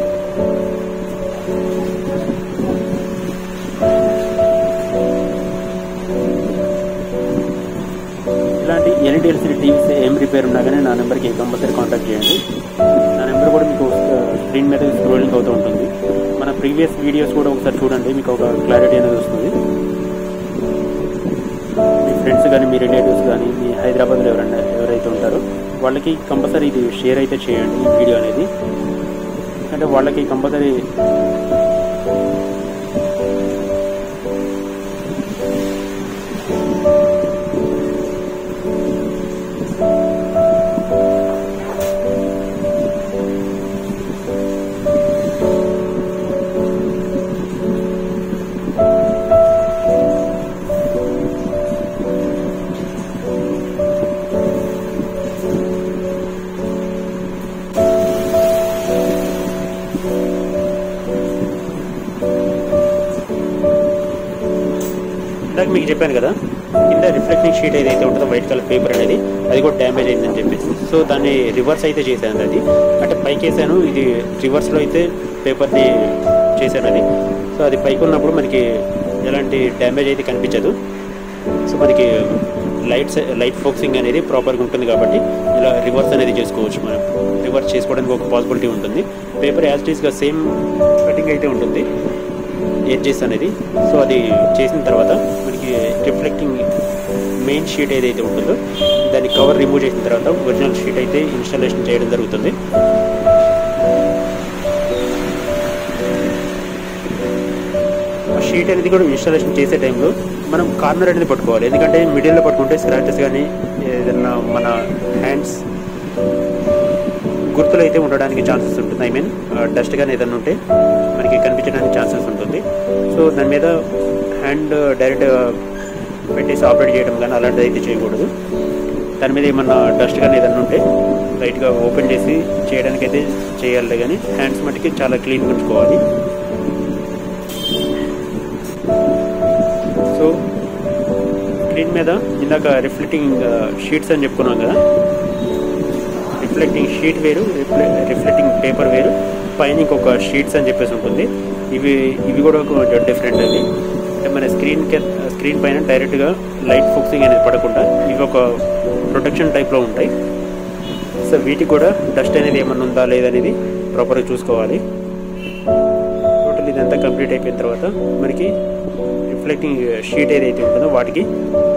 ఇలాంటి LED LCD టీవీస్ ఏం రిపేర్ ఉన్నా కానీ నా నెంబర్కి కంపల్సరీ కాంటాక్ట్ చేయండి. నా నెంబర్ కూడా మీకు స్క్రీన్ మీద స్క్రోలింగ్ అవుతూ ఉంటుంది. మన ప్రీవియస్ వీడియోస్ కూడా ఒకసారి చూడండి, మీకు ఒక క్లారిటీ అనేది వస్తుంది. మీ ఫ్రెండ్స్ కానీ మీ రిలేటివ్స్ కానీ మీ హైదరాబాద్లో ఎవరైతే ఉంటారో వాళ్ళకి కంపల్సరీ ఇది షేర్ అయితే చేయండి ఈ వీడియో అనేది. అంటే వాళ్ళకి కంపల్సరీ ఇందాక మీకు చెప్పాను కదా, కింద రిఫ్లెక్టింగ్ షీట్ ఏదైతే ఉంటుందో వైట్ కలర్ పేపర్ అనేది, అది కూడా డ్యామేజ్ అయిందని చెప్పేసి, సో దాన్ని రివర్స్ అయితే చేశాను. అది అంటే పైకి వేసాను, ఇది రివర్స్లో అయితే పేపర్ని చేశాను అది. సో అది పైకి ఉన్నప్పుడు మనకి ఎలాంటి డ్యామేజ్ అయితే కనిపించదు. సో మనకి లైట్ ఫోకసింగ్ అనేది ప్రాపర్గా ఉంటుంది కాబట్టి ఇలా రివర్స్ అనేది చేసుకోవచ్చు. మనం రివర్స్ చేసుకోవడానికి ఒక పాసిబిలిటీ ఉంటుంది. పేపర్ యాజ్ ఇట్ ఈస్గా సేమ్ కటింగ్ అయితే ఉంటుంది ఎడ్జెస్ అనేది. సో అది చేసిన తర్వాత మనకి రిఫ్లెక్టింగ్ మెయిన్ షీట్ ఏదైతే ఉంటుందో దాన్ని కవర్ రిమూవ్ చేసిన తర్వాత ఒరిజినల్ షీట్ అయితే ఇన్స్టాలేషన్ చేయడం జరుగుతుంది. షీట్ అనేది కూడా ఇన్స్టాలేషన్ చేసే టైంలో మనం కార్నర్ అనేది పట్టుకోవాలి. ఎందుకంటే మిడిల్లో పట్టుకుంటే స్క్రాచెస్ కానీ ఏదైనా మన హ్యాండ్స్ గుర్తులు అయితే ఉండడానికి ఛాన్సెస్ ఉంటుంది. ఐ మీన్ డస్ట్ కానీ ఏదైనా ఉంటే మనకి కనిపించడానికి ఛాన్సెస్ ఉంటుంది. సో దాని మీద హ్యాండ్ డైరెక్ట్ పెట్టేసి ఆపరేట్ చేయడం కానీ అలాంటిది అయితే చేయకూడదు. దాని మీద ఏమన్నా డస్ట్ కానీ ఏదైనా ఉంటే లైట్గా ఓపెన్ చేసి చేయడానికి అయితే చేయాలి, కానీ హ్యాండ్స్ మట్టుకి చాలా క్లీన్గా ఉంచుకోవాలి. సో స్క్రీన్ మీద ఇందాక రిఫ్లెక్టింగ్ షీట్స్ అని చెప్పుకున్నాం కదా, రిఫ్లెక్టింగ్ షీట్ వేరు, రిఫ్లెక్టింగ్ పేపర్ వేరు, పైన ఇంకొక షీట్స్ అని చెప్పేసి ఉంటుంది. ఇవి కూడా కొంచెం డిఫరెంట్. అవి అంటే మన స్క్రీన్ పైన డైరెక్ట్గా లైట్ ఫోకసింగ్ అనేది పడకుండా ఇవి ఒక ప్రొటెక్షన్ టైప్లో ఉంటాయి. సో వీటికి కూడా డస్ట్ అనేది ఏమన్నా ఉందా లేదనేది ప్రాపర్గా చూసుకోవాలి. టోటల్ ఇదంతా కంప్లీట్ అయిపోయిన తర్వాత మనకి రిఫ్లెక్టింగ్ షీట్ ఏదైతే ఉంటుందో వాటికి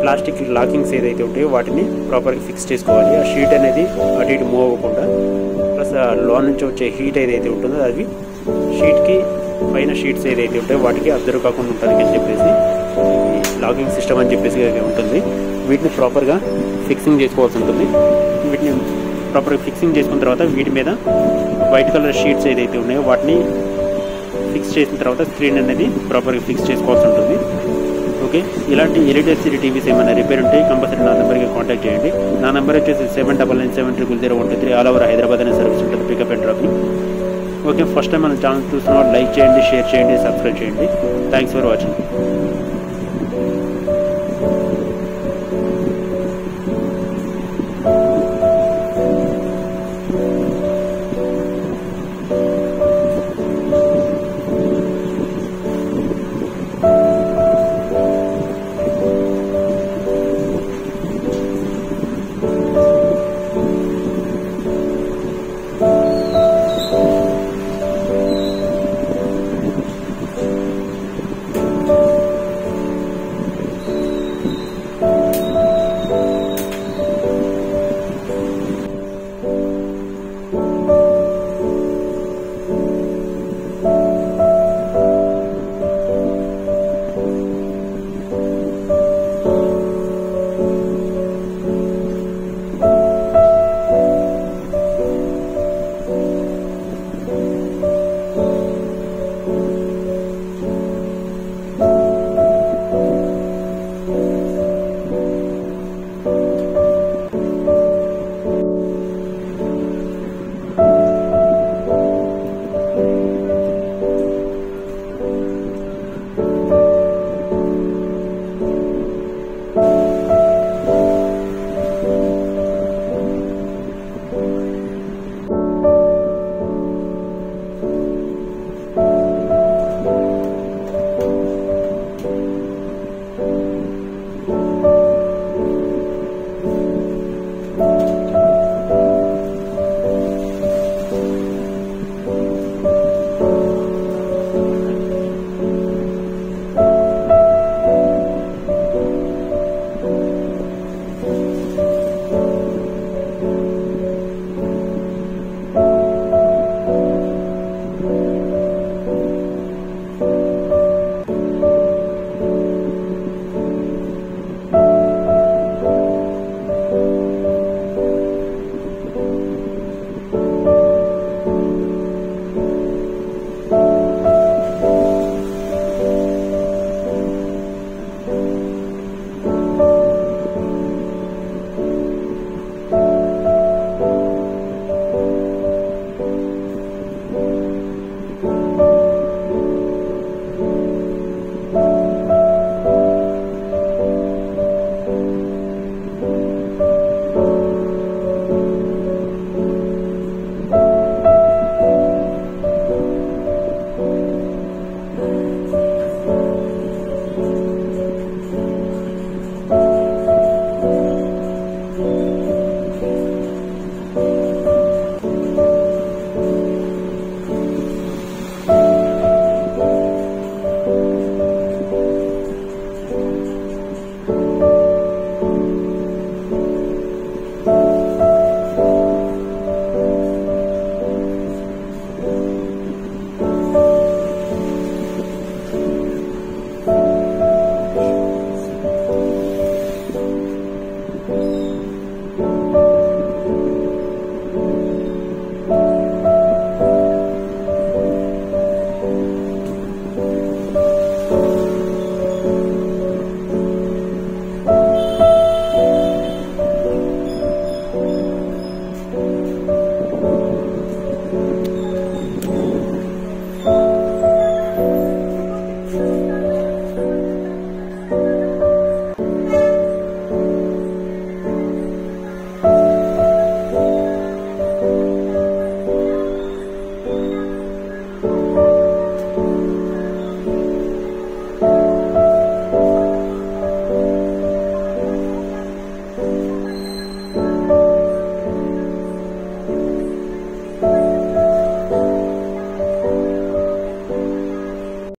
ప్లాస్టిక్ లాకింగ్స్ ఏదైతే ఉంటాయో వాటిని ప్రాపర్గా ఫిక్స్ చేసుకోవాలి. ఆ షీట్ అనేది అటు ఇటు మూవ్ అవ్వకుండా, ప్లస్ ఆ లోన్ నుంచి వచ్చే హీట్ ఏదైతే ఉంటుందో అది షీట్కి పైన షీట్స్ ఏదైతే ఉంటాయో వాటికి అబ్జర్వ్ కాకుండా ఉండడానికి అని చెప్పేసి లాకింగ్ సిస్టమ్ అని చెప్పేసి ఉంటుంది. వీటిని ప్రాపర్గా ఫిక్సింగ్ చేసుకోవాల్సి ఉంటుంది. వీటిని ప్రాపర్గా ఫిక్సింగ్ చేసుకున్న తర్వాత వీటి మీద వైట్ కలర్ షీట్స్ ఏదైతే ఉన్నాయో వాటిని ఫిక్స్ చేసిన తర్వాత స్క్రీన్ అనేది ప్రాపర్గా ఫిక్స్ చేసుకోవాల్సి ఉంటుంది. ఓకే, ఇలాంటి ఎల్ఈడి టీవీస్ ఏమైనా రిపేర్ ఉంటే కంపల్సరీ నా నెంబర్కి కాంటాక్ట్ చేయండి. నా నెంబర్ వచ్చేసి 7997000123. ఆల్ ఓవర్ హైదరాబాద్ అనే సర్వీస్ ఉంటుంది, pickup and dropping. Okay, first time మన ఛానల్ చూస్తున్న వాళ్ళు లైక్ చేయండి, షేర్ చేయండి, సబ్స్క్రైబ్ చేయండి. Thanks for watching.